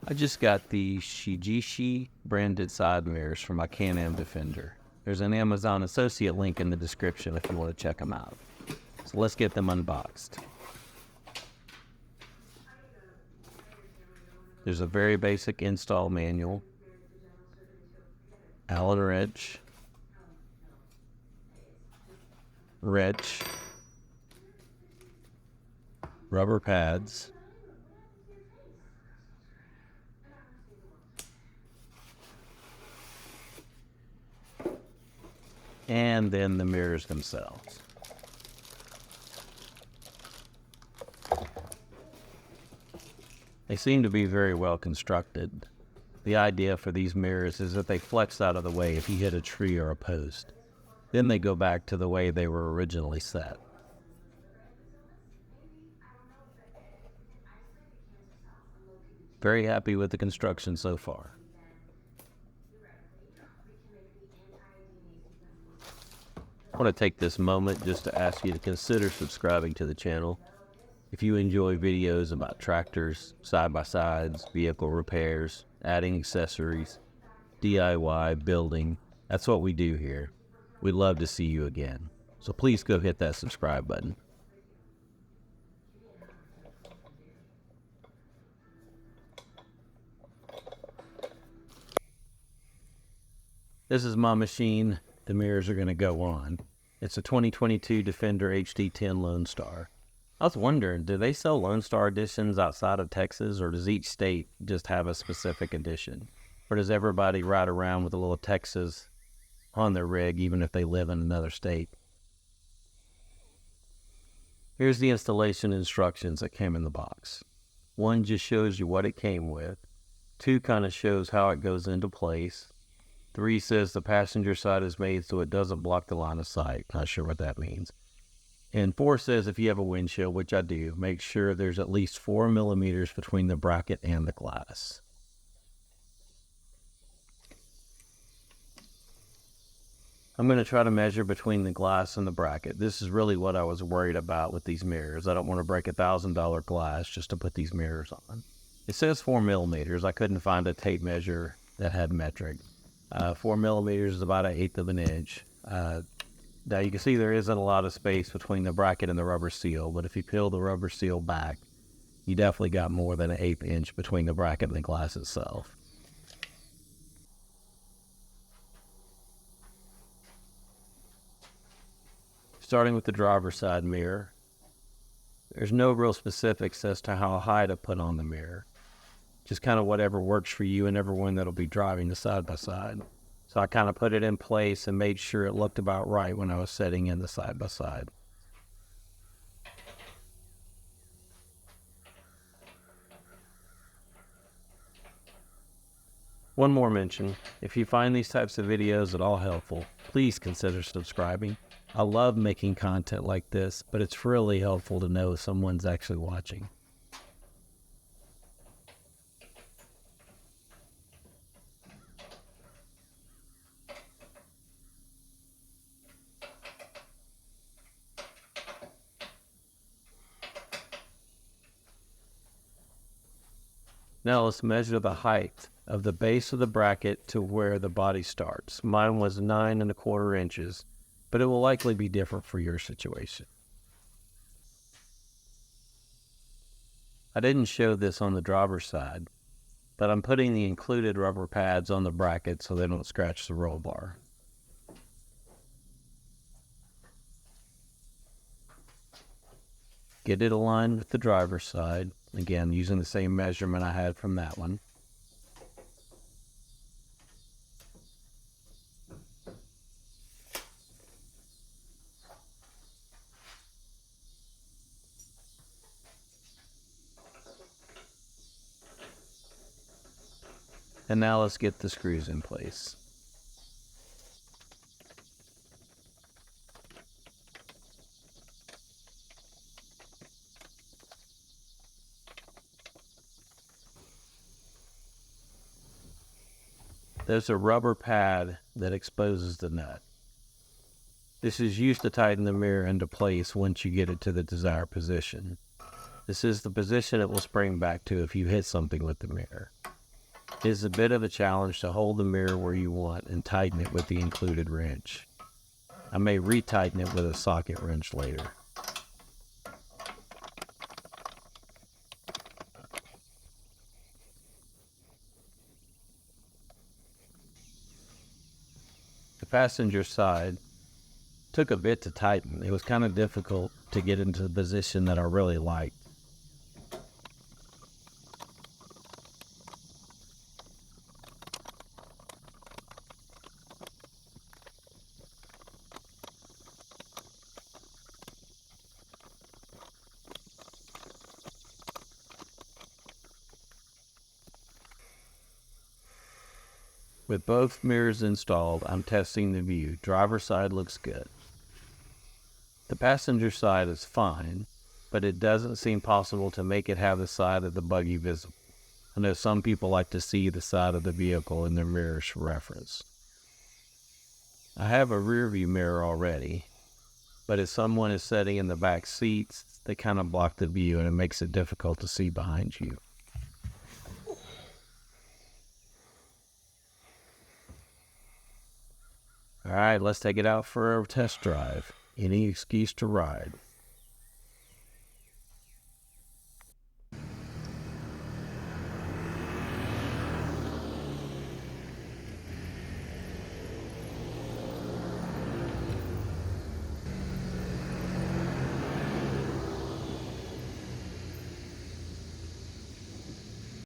I just got the SHEJISI branded side mirrors for my CanAm Defender. There's an Amazon associate link in the description if you want to check them out. So let's get them unboxed. There's a very basic install manual, Allen wrench, rubber pads, and then the mirrors themselves. They seem to be very well constructed. The idea for these mirrors is that they flex out of the way if you hit a tree or a post. Then they go back to the way they were originally set. Very happy with the construction so far. I want to take this moment just to ask you to consider subscribing to the channel. If you enjoy videos about tractors, side-by-sides, vehicle repairs, adding accessories, DIY, building, that's what we do here. We'd love to see you again. So please go hit that subscribe button. This is my machine the mirrors are going to go on. It's a 2022 Defender HD10 Lone Star. I was wondering, do they sell Lone Star editions outside of Texas, or does each state just have a specific edition? Or does everybody ride around with a little Texas on their rig, even if they live in another state? Here's the installation instructions that came in the box. 1 just shows you what it came with. 2 kind of shows how it goes into place. 3 says the passenger side is made so it doesn't block the line of sight. Not sure what that means. And 4 says if you have a windshield, which I do, make sure there's at least 4 millimeters between the bracket and the glass. I'm going to try to measure between the glass and the bracket. This is really what I was worried about with these mirrors. I don't want to break $1,000 glass just to put these mirrors on. It says 4 millimeters. I couldn't find a tape measure that had metric. 4 millimeters is about 1/8 of an inch. Now you can see there isn't a lot of space between the bracket and the rubber seal, but if you peel the rubber seal back, you definitely got more than 1/8 inch between the bracket and the glass itself. Starting with the driver's side mirror, there's no real specifics as to how high to put on the mirror. Just kind of whatever works for you and everyone that'll be driving the side-by-side. So I kind of put it in place and made sure it looked about right when I was setting in the side-by-side. One more mention, if you find these types of videos at all helpful, please consider subscribing. I love making content like this, but it's really helpful to know someone's actually watching. Now let's measure the height of the base of the bracket to where the body starts. Mine was 9 1/4 inches, but it will likely be different for your situation. I didn't show this on the driver's side, but I'm putting the included rubber pads on the bracket so they don't scratch the roll bar. Get it aligned with the driver's side. Again, using the same measurement I had from that one. And now let's get the screws in place. There's a rubber pad that exposes the nut. This is used to tighten the mirror into place once you get it to the desired position. This is the position it will spring back to if you hit something with the mirror. It is a bit of a challenge to hold the mirror where you want and tighten it with the included wrench. I may retighten it with a socket wrench later. The passenger side took a bit to tighten. It was kind of difficult to get into the position that I really liked. With both mirrors installed, I'm testing the view. Driver's side looks good. The passenger side is fine, but it doesn't seem possible to make it have the side of the buggy visible. I know some people like to see the side of the vehicle in their mirrors for reference. I have a rear view mirror already, but if someone is sitting in the back seats, they kind of block the view and it makes it difficult to see behind you. All right, let's take it out for a test drive. Any excuse to ride.